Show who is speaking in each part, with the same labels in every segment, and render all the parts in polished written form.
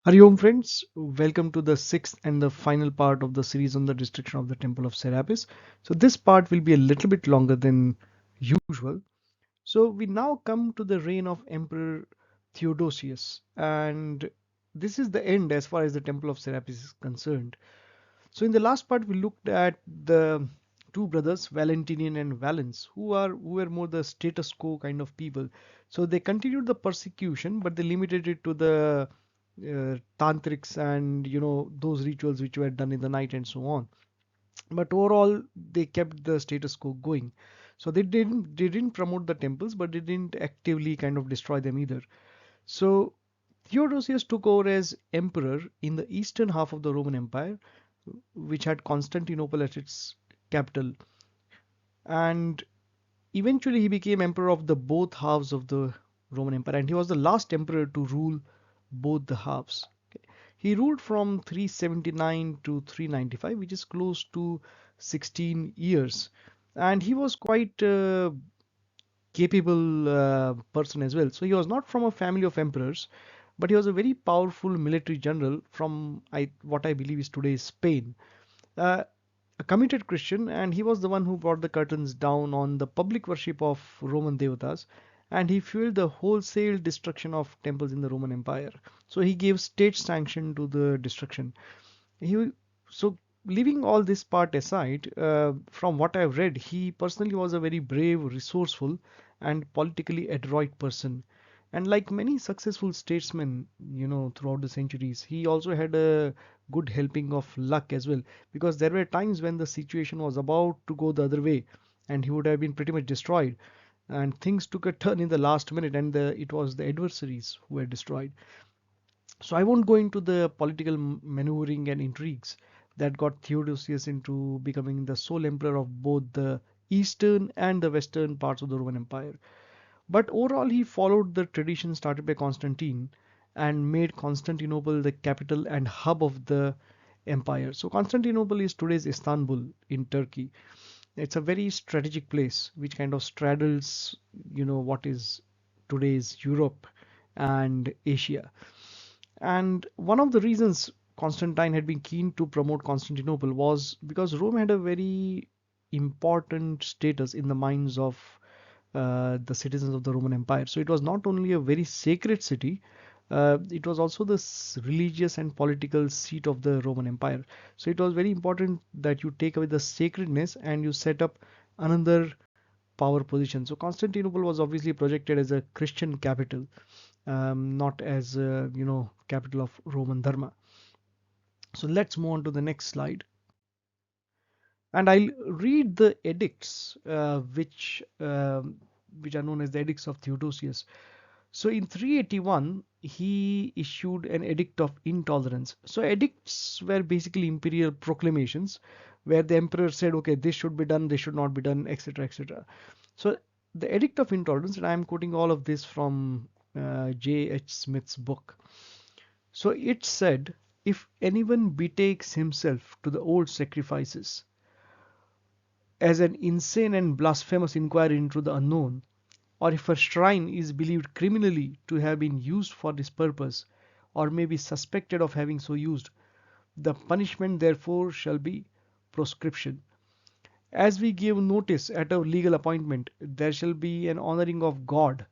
Speaker 1: Hari Om friends, welcome to the sixth and the final part of the series on the destruction of the temple of Serapis. So this part will be a little bit longer than usual. So we now come to the reign of Emperor Theodosius, and this is the end as far as the temple of Serapis is concerned. So in the last part we looked at the two brothers Valentinian and Valens who were more the status quo kind of people. So they continued the persecution, but they limited it to the tantrics and those rituals which were done in the night and so on. But overall they kept the status quo going. So they didn't promote the temples, but they didn't actively kind of destroy them either. So Theodosius took over as emperor in the eastern half of the Roman Empire, which had Constantinople as its capital, and eventually he became emperor of the both halves of the Roman Empire, and he was the last emperor to rule both the halves. Okay. He ruled from 379 to 395, which is close to 16 years, and he was quite capable person as well. So he was not from a family of emperors, but he was a very powerful military general from what I believe is today's Spain. Uh, a committed Christian, and he was the one who brought the curtains down on the public worship of Roman devatas, and he fueled the wholesale destruction of temples in the Roman Empire. So he gave state sanction to the destruction. He so leaving all this part aside, from what I've read, he personally was a very brave, resourceful, and politically adroit person. And like many successful statesmen, throughout the centuries, he also had a good helping of luck as well, because there were times when the situation was about to go the other way, and he would have been pretty much destroyed. And things took a turn in the last minute, and it was the adversaries who were destroyed. So I won't go into the political maneuvering and intrigues that got Theodosius into becoming the sole emperor of both the eastern and the western parts of the Roman Empire. But overall, he followed the tradition started by Constantine and made Constantinople the capital and hub of the empire. So Constantinople is today's Istanbul in Turkey. It's a very strategic place which kind of straddles, what is today's Europe and Asia. And one of the reasons Constantine had been keen to promote Constantinople was because Rome had a very important status in the minds of the citizens of the Roman Empire. So it was not only a very sacred city, it was also the religious and political seat of the Roman Empire. So it was very important that you take away the sacredness and you set up another power position. So Constantinople was obviously projected as a Christian capital, not as capital of Roman Dharma. So let's move on to the next slide, and I'll read the edicts, which are known as the edicts of Theodosius. So in 381, he issued an edict of intolerance. So edicts were basically imperial proclamations where the emperor said, okay, this should be done, this should not be done, etc., etc. So the edict of intolerance, and I'm quoting all of this from J.H. Smith's book. So it said, if anyone betakes himself to the old sacrifices as an insane and blasphemous inquiry into the unknown, or if a shrine is believed criminally to have been used for this purpose, or may be suspected of having so used, the punishment therefore shall be proscription. As we give notice at our legal appointment, there shall be an honoring of God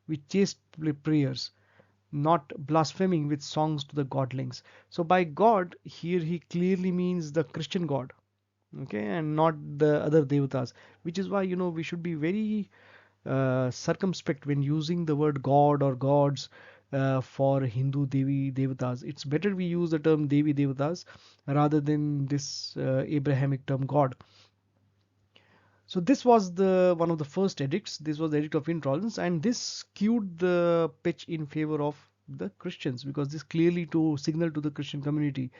Speaker 1: with chaste prayers, not blaspheming with songs to the godlings. So by God here he clearly means the Christian God, okay, and not the other devatas, which is why we should be very circumspect when using the word God or gods for Hindu Devi Devatas. It's better we use the term Devi Devatas rather than this Abrahamic term God. So this was the one of the first edicts. This was the edict of intolerance, and this skewed the pitch in favor of the Christians, because this clearly to signal to the Christian community,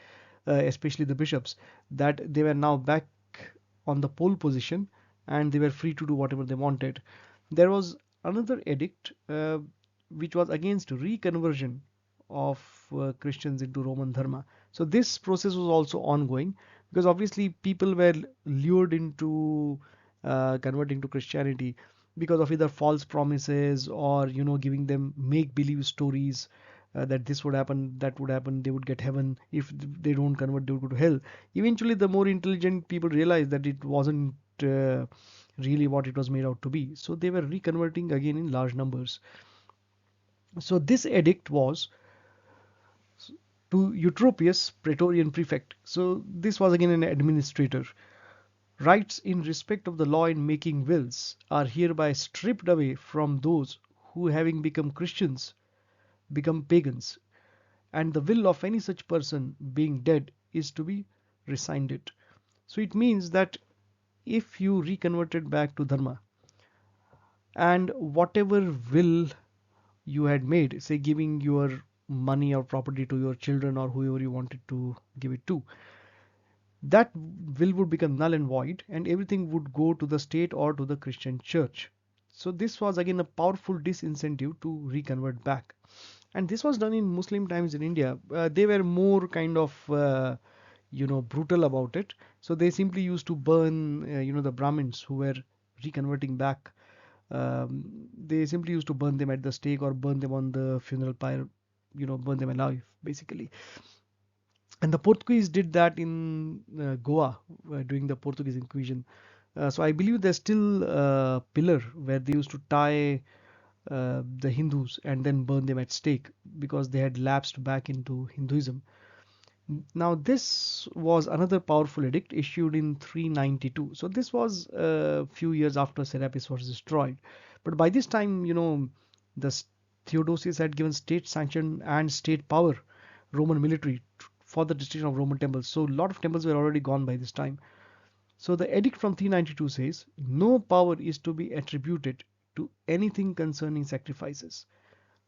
Speaker 1: especially the bishops, that they were now back on the pole position and they were free to do whatever they wanted. There was another edict which was against reconversion of Christians into Roman Dharma. So this process was also ongoing, because obviously people were lured into converting to Christianity because of either false promises or giving them make believe stories that this would happen, that would happen, they would get heaven. If they don't convert, they would go to hell. Eventually, the more intelligent people realized that it wasn't really what it was made out to be. So they were reconverting again in large numbers. So this edict was to Eutropius, Praetorian prefect. So this was again an administrator. Rights in respect of the law in making wills are hereby stripped away from those who, having become Christians, become pagans, and the will of any such person being dead is to be rescinded. So it means that if you reconverted back to Dharma, and whatever will you had made, say giving your money or property to your children or whoever you wanted to give it to, that will would become null and void, and everything would go to the state or to the Christian church. So this was again a powerful disincentive to reconvert back. And this was done in Muslim times in India. They were more kind of brutal about it. So they simply used to burn the Brahmins who were reconverting back. They simply used to burn them at the stake or burn them on the funeral pyre, burn them alive basically. And the Portuguese did that in Goa during the Portuguese Inquisition. So I believe there's still a pillar where they used to tie the Hindus and then burn them at stake because they had lapsed back into Hinduism. Now this was another powerful edict issued in 392. So this was a few years after Serapis was destroyed. But by this time, the Theodosius had given state sanction and state power, Roman military, for the destruction of Roman temples. So a lot of temples were already gone by this time. So the edict from 392 says, no power is to be attributed to anything concerning sacrifices.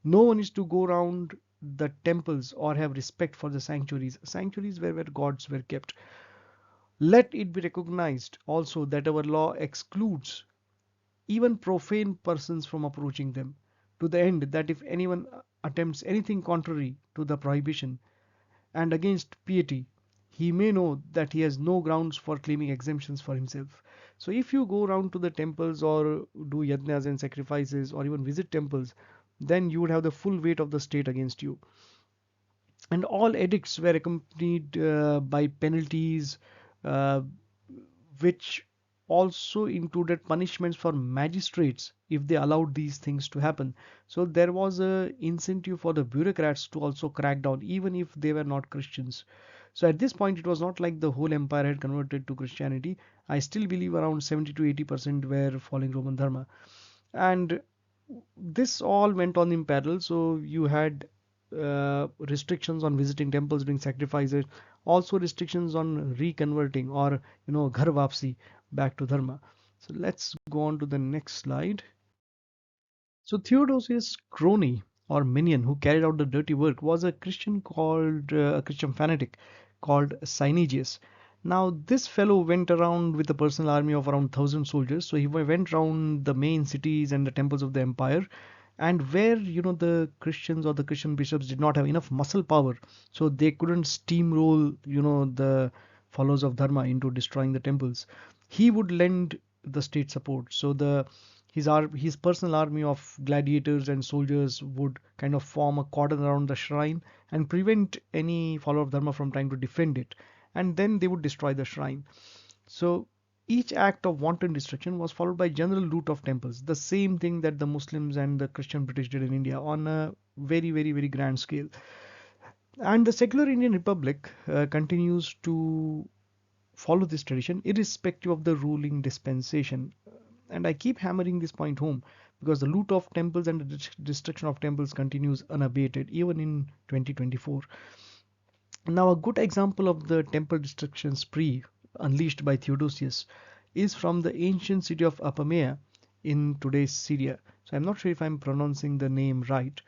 Speaker 1: No one is to go around the temples or have respect for the sanctuaries. Sanctuaries were where gods were kept. Let it be recognized also that our law excludes even profane persons from approaching them, to the end that if anyone attempts anything contrary to the prohibition and against piety, he may know that he has no grounds for claiming exemptions for himself. So if you go around to the temples or do yajnas and sacrifices or even visit temples, then you would have the full weight of the state against you. And all edicts were accompanied by penalties, uh, which also included punishments for magistrates if they allowed these things to happen. So there was a incentive for the bureaucrats to also crack down, even if they were not Christians. So at this point, it was not like the whole empire had converted to Christianity. I still believe around 70 to 80% were following Roman Dharma. And this all went on in parallel. So you had restrictions on visiting temples, doing sacrifices, also restrictions on reconverting or ghar vapsi back to dharma. So let's go on to the next slide. So Theodosius' crony or minion who carried out the dirty work was a Christian called a Christian fanatic called Cynegius. Now this fellow went around with a personal army of around 1,000 soldiers. So he went around the main cities and the temples of the empire, and where the Christians or the Christian bishops did not have enough muscle power, so they couldn't steamroll the followers of Dharma into destroying the temples, he would lend the state support. So his personal army of gladiators and soldiers would kind of form a cordon around the shrine and prevent any follower of Dharma from trying to defend it, and then they would destroy the shrine. So each act of wanton destruction was followed by general loot of temples, the same thing that the Muslims and the Christian British did in India on a very, very, very grand scale. And the secular Indian Republic continues to follow this tradition irrespective of the ruling dispensation. And I keep hammering this point home because the loot of temples and the destruction of temples continues unabated even in 2024. Now, a good example of the temple destruction spree unleashed by Theodosius is from the ancient city of Apamea in today's Syria. So I'm not sure if I'm pronouncing the name right.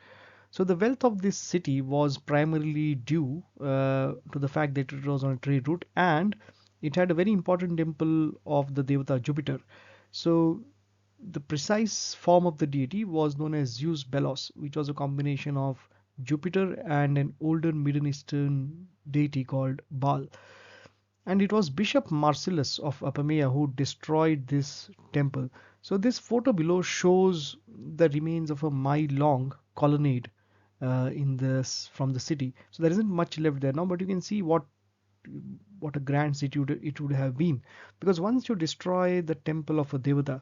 Speaker 1: So the wealth of this city was primarily due to the fact that it was on a trade route, and it had a very important temple of the devata Jupiter. So the precise form of the deity was known as Zeus Bellos, which was a combination of Jupiter and an older Middle Eastern deity called Baal. And it was Bishop Marcellus of Apamea who destroyed this temple. So this photo below shows the remains of a mile-long colonnade from the city. So there isn't much left there now, but you can see what a grand city it would have been, because once you destroy the temple of a devata,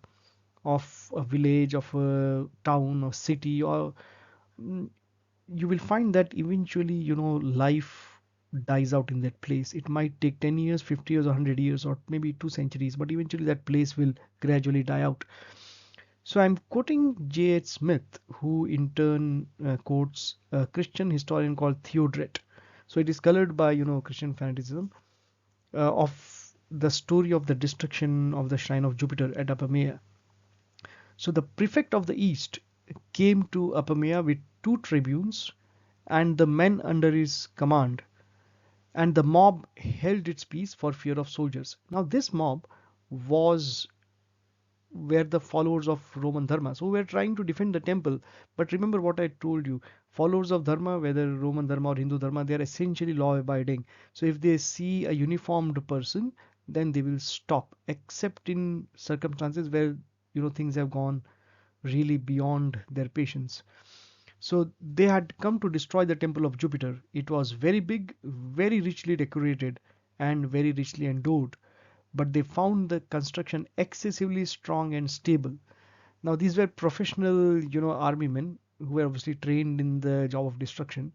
Speaker 1: of a village, of a town or city, or mm, you will find that eventually, life dies out in that place. It might take 10 years, 50 years, or 100 years, or maybe 2 centuries, but eventually that place will gradually die out. So I'm quoting J.H. Smith, who in turn quotes a Christian historian called Theodoret. So it is colored by, Christian fanaticism, of the story of the destruction of the shrine of Jupiter at Apamea. So the prefect of the East came to Apamea with two tribunes and the men under his command, and the mob held its peace for fear of soldiers. Now, this mob was were the followers of Roman Dharma. So we're trying to defend the temple. But remember what I told you, followers of Dharma, whether Roman Dharma or Hindu Dharma, they are essentially law abiding. So if they see a uniformed person, then they will stop, except in circumstances where things have gone really beyond their patience. So they had come to destroy the temple of Jupiter. It was very big, very richly decorated, and very richly endowed, but they found the construction excessively strong and stable. Now these were professional, army men who were obviously trained in the job of destruction,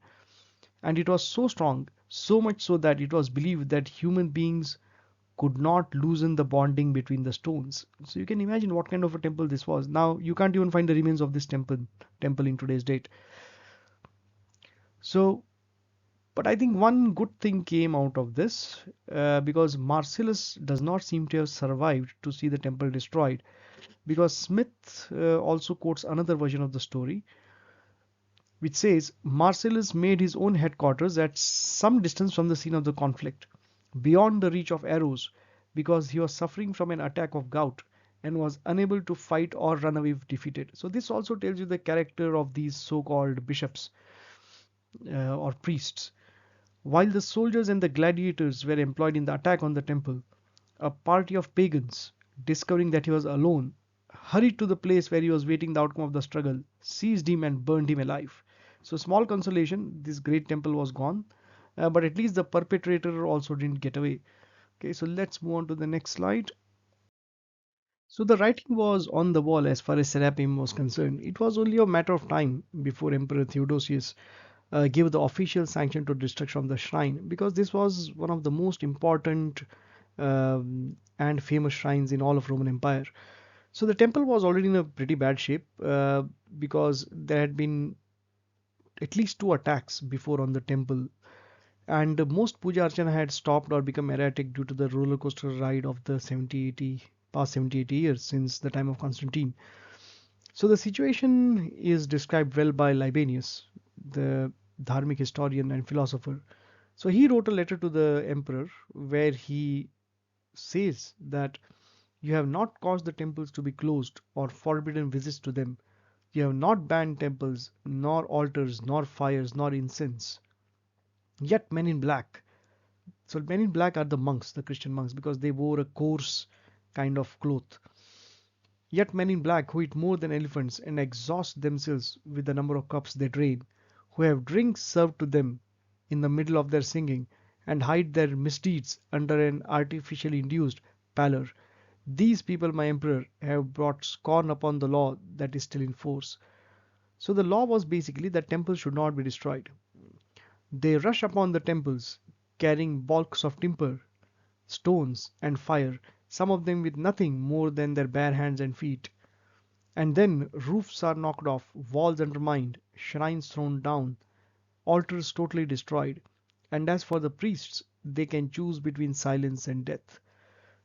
Speaker 1: and it was so strong, so much so that it was believed that human beings could not loosen the bonding between the stones. So you can imagine what kind of a temple this was. Now you can't even find the remains of this temple in today's date. So, but I think one good thing came out of this, because Marcellus does not seem to have survived to see the temple destroyed, because Smith also quotes another version of the story, which says Marcellus made his own headquarters at some distance from the scene of the conflict, beyond the reach of arrows, because he was suffering from an attack of gout and was unable to fight or run away if defeated. So this also tells you the character of these so-called bishops or priests. While the soldiers and the gladiators were employed in the attack on the temple, a party of pagans, discovering that he was alone, hurried to the place where he was waiting the outcome of the struggle, seized him and burned him alive. So small consolation, this great temple was gone, but at least the perpetrator also didn't get away. Okay, so let's move on to the next slide. So the writing was on the wall as far as Serapeum was concerned. It was only a matter of time before Emperor Theodosius gave the official sanction to destruction of the shrine, because this was one of the most important and famous shrines in all of Roman Empire. So the temple was already in a pretty bad shape, because there had been at least two attacks before on the temple, and most puja archana had stopped or become erratic due to the roller coaster ride of the 70-80 years since the time of Constantine. So the situation is described well by Libanius, the Dharmic historian and philosopher. So he wrote a letter to the emperor where he says that you have not caused the temples to be closed or forbidden visits to them. You have not banned temples, nor altars, nor fires, nor incense. Yet men in black. So men in black are the monks, the Christian monks, because they wore a coarse kind of cloth. Yet men in black who eat more than elephants and exhaust themselves with the number of cups they drain, who have drinks served to them in the middle of their singing, and hide their misdeeds under an artificially induced pallor. These people, my emperor, have brought scorn upon the law that is still in force. So the law was basically that temples should not be destroyed. They rush upon the temples, carrying balks of timber, stones, and fire, some of them with nothing more than their bare hands and feet. And then roofs are knocked off, walls undermined, shrines thrown down, altars totally destroyed. And as for the priests, they can choose between silence and death.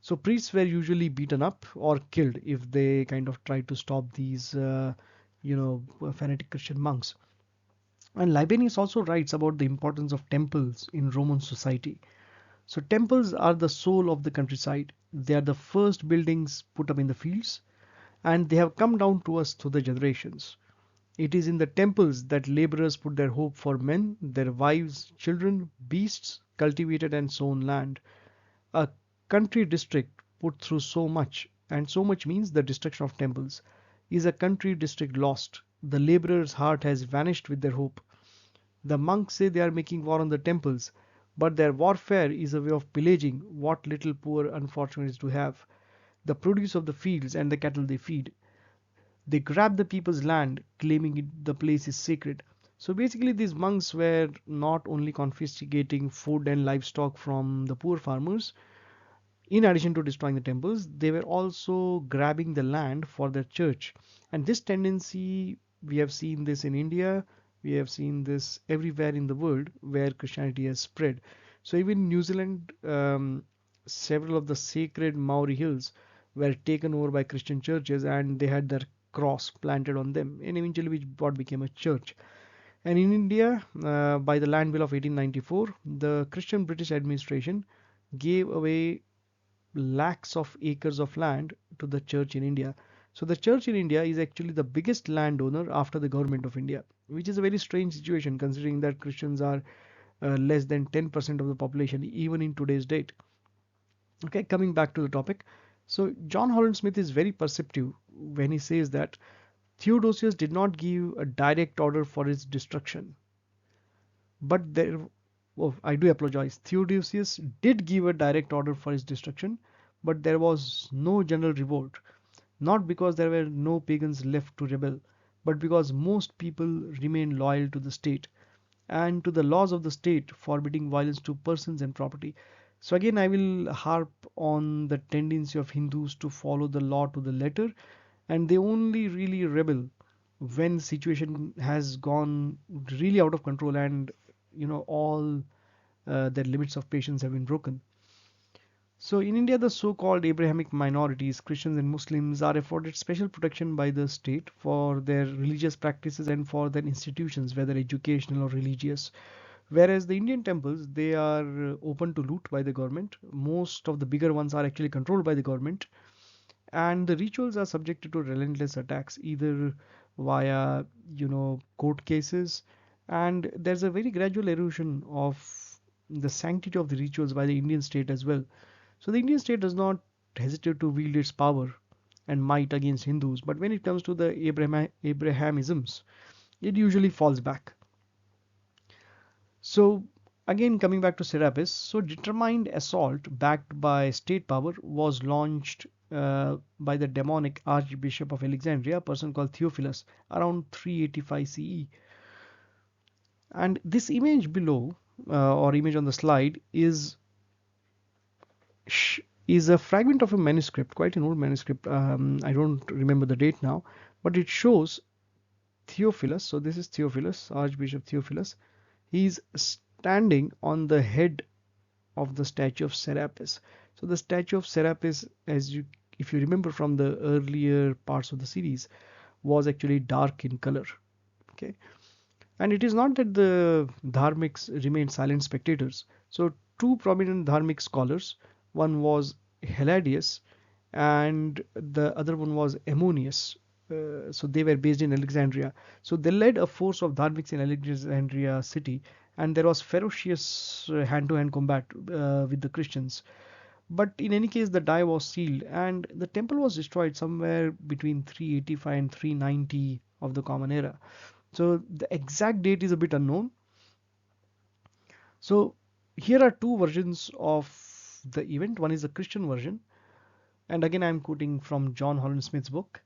Speaker 1: So priests were usually beaten up or killed if they kind of tried to stop these, fanatic Christian monks. And Libanius also writes about the importance of temples in Roman society. So temples are the soul of the countryside. They are the first buildings put up in the fields, and they have come down to us through the generations. It is in the temples that laborers put their hope for men, their wives, children, beasts, cultivated and sown land. A country district put through so much, and so much means the destruction of temples, is a country district lost. The laborer's heart has vanished with their hope. The monks say they are making war on the temples, but their warfare is a way of pillaging what little poor unfortunates do have, the produce of the fields and the cattle they feed. They grab the people's land, claiming the place is sacred. So basically, these monks were not only confiscating food and livestock from the poor farmers, in addition to destroying the temples, they were also grabbing the land for their church. And this tendency, we have seen this in India, we have seen this everywhere in the world where Christianity has spread. So even in New Zealand, several of the sacred Maori hills were taken over by Christian churches, and they had their cross planted on them, and eventually which what became a church. And in India, by the Land Bill of 1894, the Christian British administration gave away lakhs of acres of land to the church in India. So the church in India is actually the biggest landowner after the government of India, which is a very strange situation considering that Christians are less than 10% of the population even in today's date. Okay, coming back to the topic. So John Holland Smith is very perceptive when he says that Theodosius did not give a direct order for its destruction, but there, oh, I do apologize. Theodosius did give a direct order for his destruction, but there was no general revolt. Not because there were no pagans left to rebel, but because most people remained loyal to the state and to the laws of the state forbidding violence to persons and property. So again, I will harp on the tendency of Hindus to follow the law to the letter, and they only really rebel when the situation has gone really out of control and all their limits of patience have been broken. So in India, the so-called Abrahamic minorities, Christians and Muslims, are afforded special protection by the state for their religious practices and for their institutions, whether educational or religious. Whereas the Indian temples, they are open to loot by the government. Most of the bigger ones are actually controlled by the government, and the rituals are subjected to relentless attacks, either via court cases, and there's a very gradual erosion of the sanctity of the rituals by the Indian state as well. So the Indian state does not hesitate to wield its power and might against Hindus, but when it comes to the Abrahamisms, it usually falls back. So again, coming back to Serapis, so determined assault backed by state power was launched by the demonic Archbishop of Alexandria, a person called Theophilus, around 385 CE. And this image below, or image on the slide, is a fragment of a manuscript, quite an old manuscript. I don't remember the date now, but it shows Theophilus. So this is Theophilus, Archbishop Theophilus. He's standing on the head of the statue of Serapis. So the statue of Serapis, if you remember from the earlier parts of the series, was actually dark in color. Okay, and it is not that the dharmics remained silent spectators. So two prominent dharmic scholars, one was Hiladius and the other one was Ammonius. So they were based in Alexandria. So they led a force of dharmics in Alexandria city, and there was ferocious hand-to-hand combat with the Christians. But in any case, the die was sealed, and the temple was destroyed somewhere between 385 and 390 of the Common Era. So the exact date is a bit unknown. So here are two versions of the event. One is the Christian version, and again I'm quoting from John Holland Smith's book.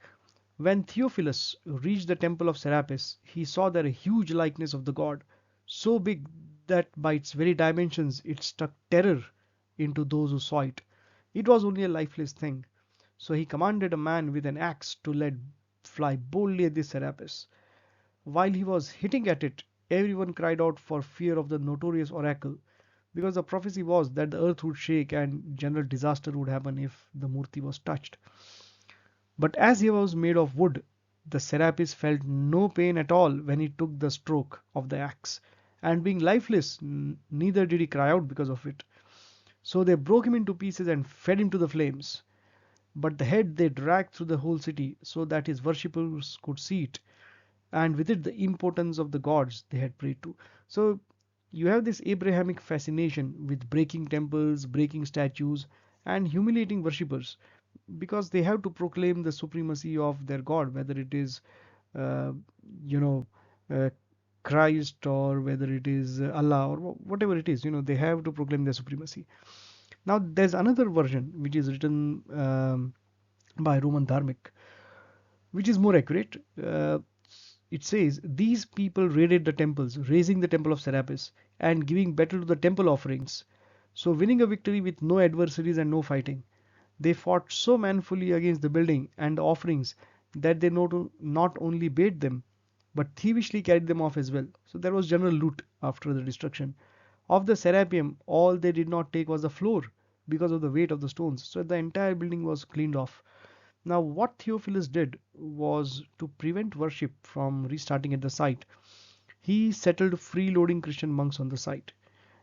Speaker 1: When Theophilus reached the temple of Serapis, he saw there a huge likeness of the god, so big that by its very dimensions it struck terror into those who saw it. It was only a lifeless thing. So he commanded a man with an axe to let fly boldly at the Serapis. While he was hitting at it, everyone cried out for fear of the notorious oracle, because the prophecy was that the earth would shake and general disaster would happen if the Murti was touched. But as he was made of wood, the Serapis felt no pain at all when he took the stroke of the axe, and being lifeless, neither did he cry out because of it. So they broke him into pieces and fed him to the flames. But the head they dragged through the whole city so that his worshippers could see it, and with it the importance of the gods they had prayed to. So you have this Abrahamic fascination with breaking temples, breaking statues, and humiliating worshippers, because they have to proclaim the supremacy of their god, whether it is uh, you know uh, Christ or whether it is Allah or whatever it is, they have to proclaim their supremacy. Now, there's another version which is written by Roman Dharmic, which is more accurate. It says these people raided the temples, raising the temple of Serapis and giving battle to the temple offerings. So, winning a victory with no adversaries and no fighting. They fought so manfully against the building and the offerings that they not only bade them, but thievishly carried them off as well. So there was general loot after the destruction. Of the Serapeum, all they did not take was the floor because of the weight of the stones. So the entire building was cleaned off. Now, what Theophilus did was to prevent worship from restarting at the site. He settled freeloading Christian monks on the site.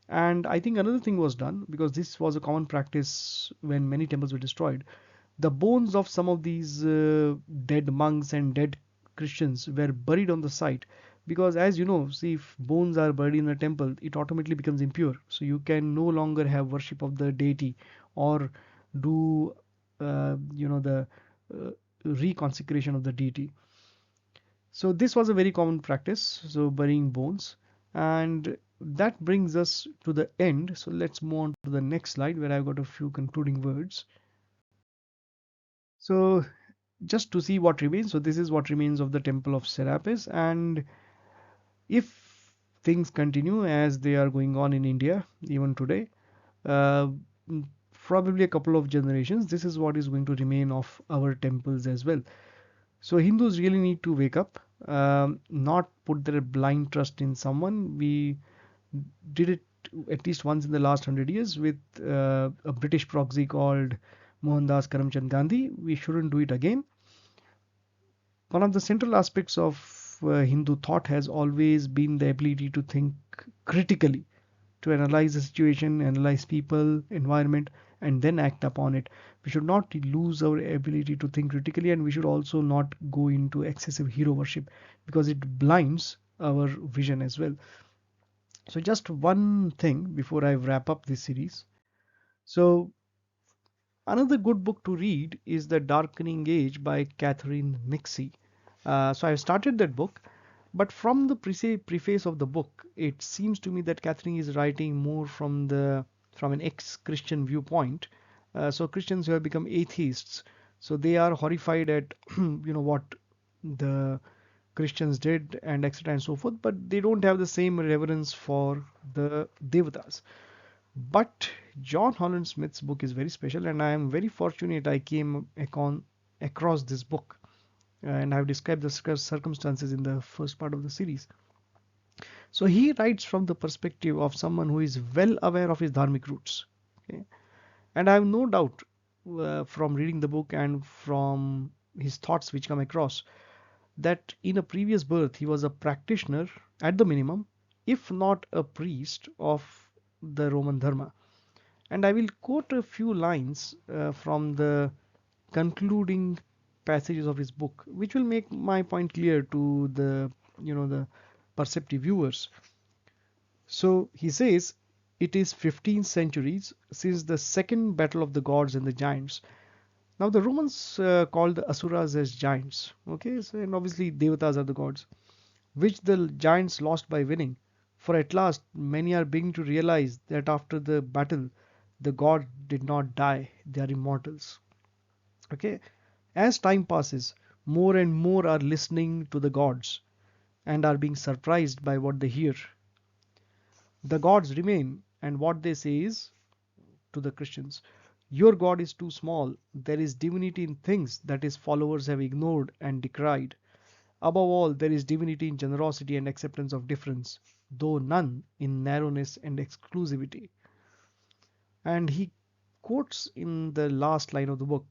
Speaker 1: And I think another thing was done because this was a common practice when many temples were destroyed. The bones of some of these dead monks and dead Christians were buried on the site because, as you know, see, if bones are buried in a temple, it automatically becomes impure. So you can no longer have worship of the deity or do, the uh, reconsecration of the deity. So this was a very common practice, so burying bones. And that brings us to the end. So let's move on to the next slide where I've got a few concluding words. So just to see what remains. So this is what remains of the temple of Serapis. And if things continue as they are going on in India even today, uh, probably a couple of generations, this is what is going to remain of our temples as well. So Hindus really need to wake up, not put their blind trust in someone. We did it at least once in the last 100 years with a British proxy called Mohandas Karamchand Gandhi. We shouldn't do it again. One of the central aspects of Hindu thought has always been the ability to think critically, to analyze the situation, analyze people, environment, and then act upon it. We should not lose our ability to think critically, and we should also not go into excessive hero worship because it blinds our vision as well. So, just one thing before I wrap up this series. So, another good book to read is The Darkening Age by Catherine Nixie. So, I've started that book, but from the preface of the book, it seems to me that Catherine is writing more from an ex-Christian viewpoint. So Christians who have become atheists, so they are horrified at what the Christians did and etc. and so forth, but they don't have the same reverence for the devatas. But John Holland Smith's book is very special, and I am very fortunate I came across this book, and I've described the circumstances in the first part of the series. So he writes from the perspective of someone who is well aware of his dharmic roots. Okay? And I have no doubt from reading the book and from his thoughts which come across that in a previous birth he was a practitioner at the minimum, if not a priest of the Roman Dharma. And I will quote a few lines from the concluding passages of his book, which will make my point clear to the perceptive viewers. So he says, it is 15 centuries since the second battle of the gods and the giants. Now the Romans called the Asuras as giants, okay, so, and obviously Devatas are the gods, which the giants lost by winning. For at last many are beginning to realize that after the battle, the gods did not die, they are immortals. Okay, as time passes, more and more are listening to the gods and are being surprised by what they hear. The gods remain, and what they say is to the Christians, your God is too small. There is divinity in things that his followers have ignored and decried. Above all, there is divinity in generosity and acceptance of difference, though none in narrowness and exclusivity. And he quotes in the last line of the book,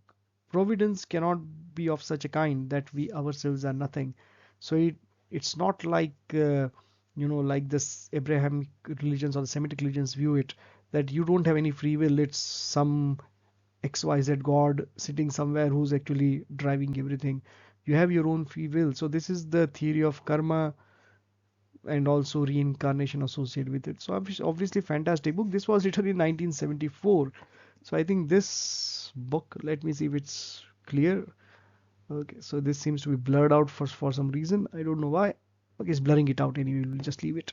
Speaker 1: providence cannot be of such a kind that we ourselves are nothing. So it's not like like this Abrahamic religions or the Semitic religions view it, that you don't have any free will, it's some XYZ God sitting somewhere who's actually driving everything. You have your own free will. So this is the theory of karma and also reincarnation associated with it. So obviously fantastic book. This was written in 1974. So I think this book, let me see if it's clear. Okay, so this seems to be blurred out for some reason. I don't know why. Okay, it's blurring it out anyway. We'll just leave it.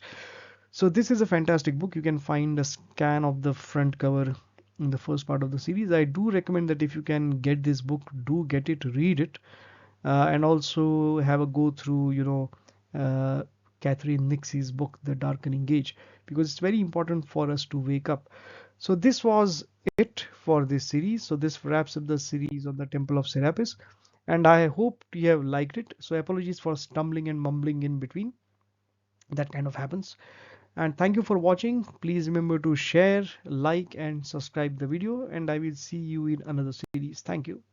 Speaker 1: So this is a fantastic book. You can find a scan of the front cover in the first part of the series. I do recommend that if you can get this book, do get it, read it, and also have a go through, Catherine Nixie's book, The Darkening Age, because it's very important for us to wake up. So this was it for this series. So this wraps up the series on the Temple of Serapis, and I hope you have liked it. So apologies for stumbling and mumbling in between. That kind of happens. And thank you for watching. Please remember to share, like, and subscribe the video, and I will see you in another series. Thank you.